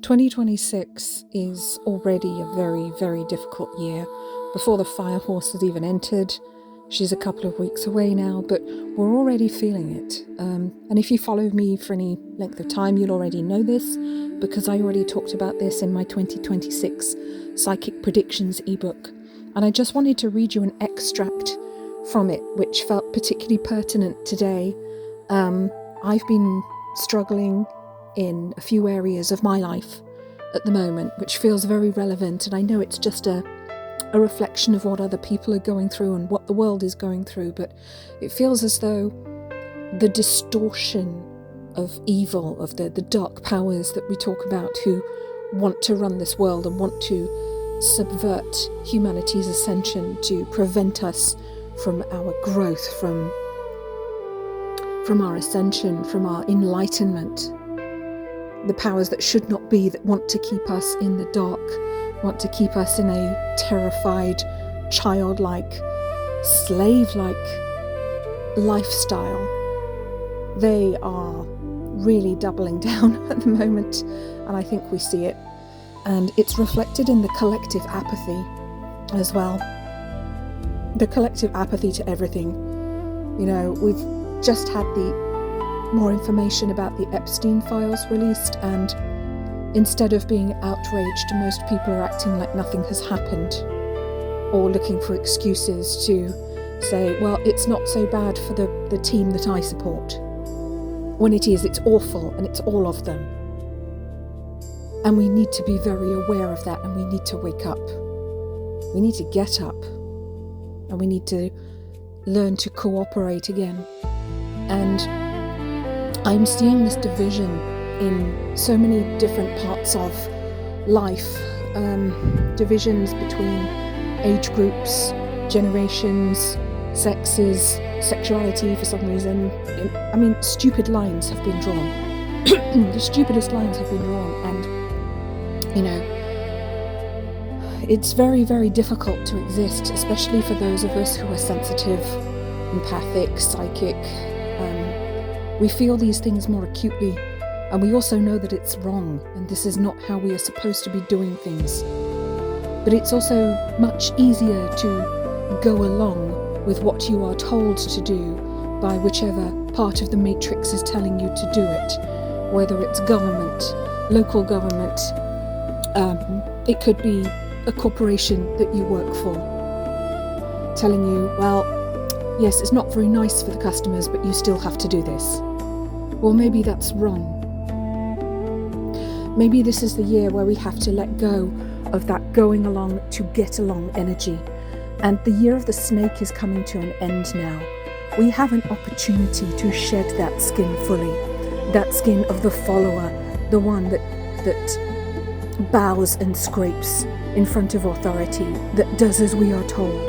2026 is already a very, very difficult year. Before the fire horse has even entered, she's a couple of weeks away now, but we're already feeling it. And if you follow me for any length of time, you'll already know this, because I already talked about this in my 2026 Psychic Predictions ebook. And I just wanted to read you an extract from it, which felt particularly pertinent today. I've been struggling in a few areas of my life at the moment, which feels very relevant, and I know it's just a reflection of what other people are going through and what the world is going through, but it feels as though the distortion of evil, of the dark powers that we talk about, who want to run this world and want to subvert humanity's ascension to prevent us from our growth, from our ascension, from our enlightenment. The powers that should not be, that want to keep us in the dark, want to keep us in a terrified, childlike, slave-like lifestyle. They are really doubling down at the moment, and I think we see it. And it's reflected in the collective apathy as well. The collective apathy to everything. You know, we've just had the more information about the Epstein files released, and instead of being outraged, most people are acting like nothing has happened, or looking for excuses to say, well, it's not so bad for the team that I support, when it is, it's awful, and it's all of them. And we need to be very aware of that, and we need to wake up. We need to get up, and we need to learn to cooperate again. And I'm seeing this division in so many different parts of life, divisions between age groups, generations, sexes, sexuality for some reason. I mean, stupid lines have been drawn. The stupidest lines have been drawn, and, you know, it's very, very difficult to exist, especially for those of us who are sensitive, empathic, psychic. We feel these things more acutely, and we also know that it's wrong, and this is not how we are supposed to be doing things. But it's also much easier to go along with what you are told to do by whichever part of the matrix is telling you to do it, whether it's government, local government, it could be a corporation that you work for, telling you, well, yes, it's not very nice for the customers, but you still have to do this. Well, maybe that's wrong. Maybe this is the year where we have to let go of that going along to get along energy. And the year of the snake is coming to an end now. We have an opportunity to shed that skin fully, that skin of the follower, the one that bows and scrapes in front of authority, that does as we are told,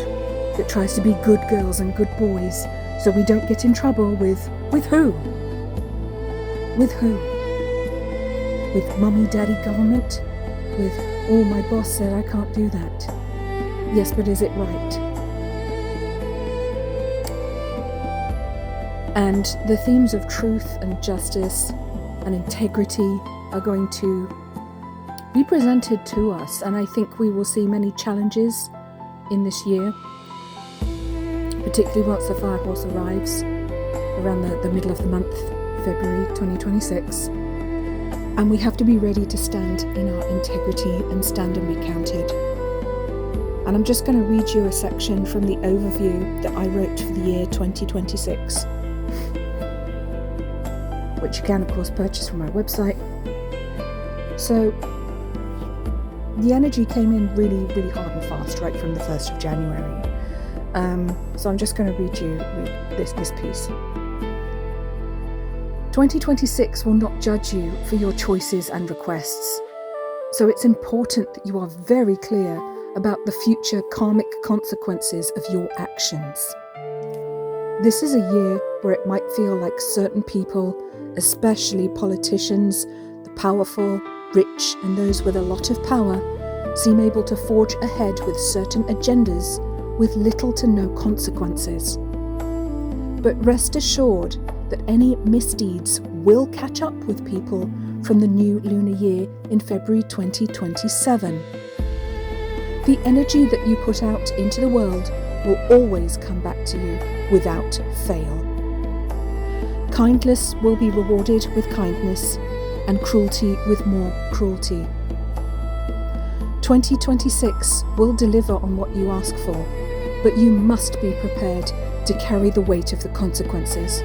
that tries to be good girls and good boys so we don't get in trouble with who? With who? With mummy, daddy, government? With, oh, my boss said I can't do that. Yes, but is it right? And the themes of truth and justice and integrity are going to be presented to us, and I think we will see many challenges in this year, particularly once the fire horse arrives around the middle of the month, February 2026. And we have to be ready to stand in our integrity and stand and be counted. And I'm just going to read you a section from the overview that I wrote for the year 2026, which you can, of course, purchase from my website. So the energy came in really, really hard and fast right from the 1st of January. So I'm just going to read you this piece. 2026 will not judge you for your choices and requests. So it's important that you are very clear about the future karmic consequences of your actions. This is a year where it might feel like certain people, especially politicians, the powerful, rich, and those with a lot of power, seem able to forge ahead with certain agendas with little to no consequences. But rest assured that any misdeeds will catch up with people from the new lunar year in February 2027. The energy that you put out into the world will always come back to you without fail. Kindness will be rewarded with kindness, and cruelty with more cruelty. 2026 will deliver on what you ask for, but you must be prepared to carry the weight of the consequences.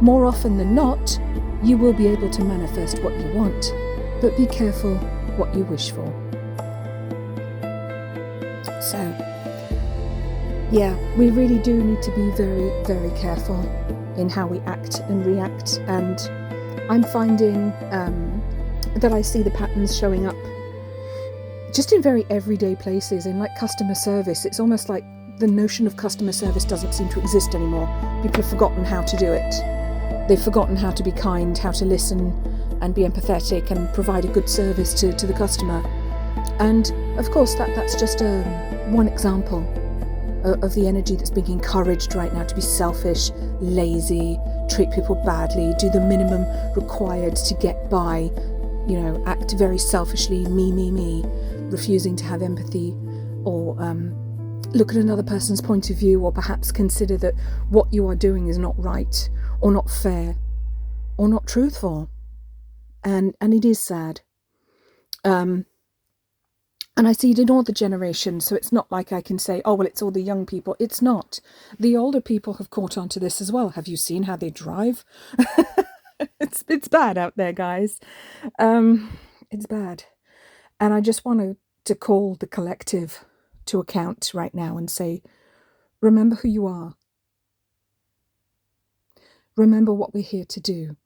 More often than not, you will be able to manifest what you want, but be careful what you wish for. So, yeah, we really do need to be very, very careful in how we act and react. And I'm finding that I see the patterns showing up just in very everyday places, in like customer service. It's almost like the notion of customer service doesn't seem to exist anymore. People have forgotten how to do it. They've forgotten how to be kind, how to listen and be empathetic and provide a good service to the customer. And of course, that's just one example of the energy that's being encouraged right now to be selfish, lazy, treat people badly, do the minimum required to get by, act very selfishly, me, refusing to have empathy or look at another person's point of view, or perhaps consider that what you are doing is not right or not fair or not truthful. And it is sad. And I see it in all the generations, so it's not like I can say, oh, well, it's all the young people. It's not. The older people have caught on to this as well. Have you seen how they drive? It's bad out there, guys. It's bad. And I just want to call the collective to account right now and say, remember who you are. Remember what we're here to do.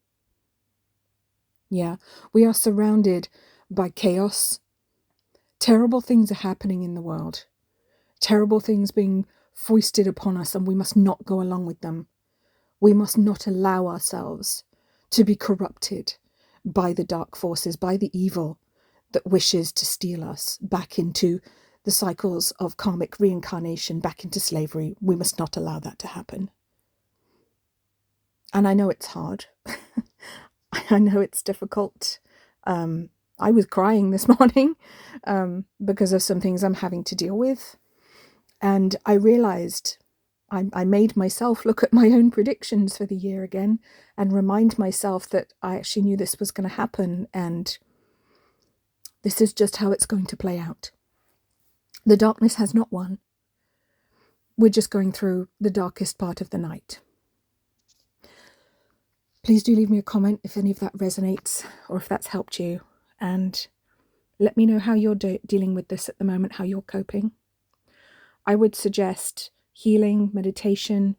Yeah, we are surrounded by chaos. Terrible things are happening in the world. Terrible things being foisted upon us, and we must not go along with them. We must not allow ourselves to be corrupted by the dark forces, by the evil that wishes to steal us back into the cycles of karmic reincarnation, back into slavery. We must not allow that to happen. And I know it's hard. I know it's difficult. I was crying this morning because of some things I'm having to deal with. And I realized I made myself look at my own predictions for the year again and remind myself that I actually knew this was going to happen, and this is just how it's going to play out. The darkness has not won. We're just going through the darkest part of the night. Please do leave me a comment if any of that resonates or if that's helped you. And let me know how you're dealing with this at the moment, how you're coping. I would suggest healing, meditation.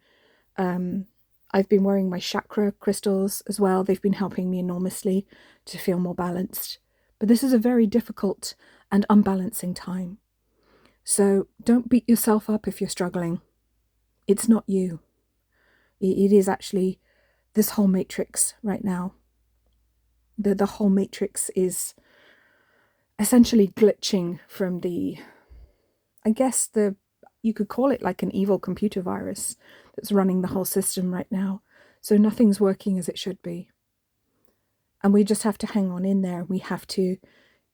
I've been wearing my chakra crystals as well. They've been helping me enormously to feel more balanced. But this is a very difficult and unbalancing time. So don't beat yourself up if you're struggling. It's not you. It is actually this whole matrix right now. The whole matrix is essentially glitching from you could call it like an evil computer virus that's running the whole system right now. So nothing's working as it should be. And we just have to hang on in there. We have to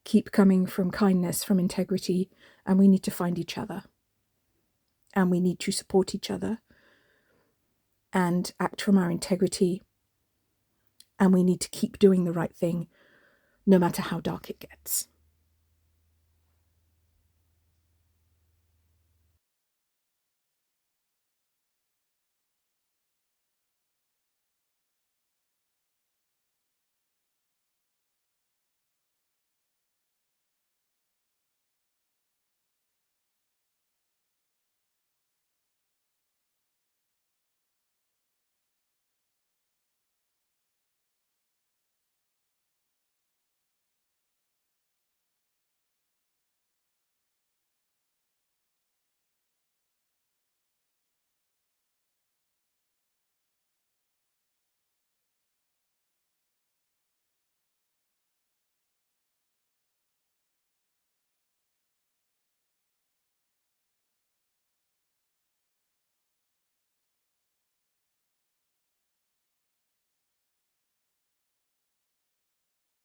keep coming from kindness, from integrity, and we need to find each other. And we need to support each other and act from our integrity. And we need to keep doing the right thing, no matter how dark it gets.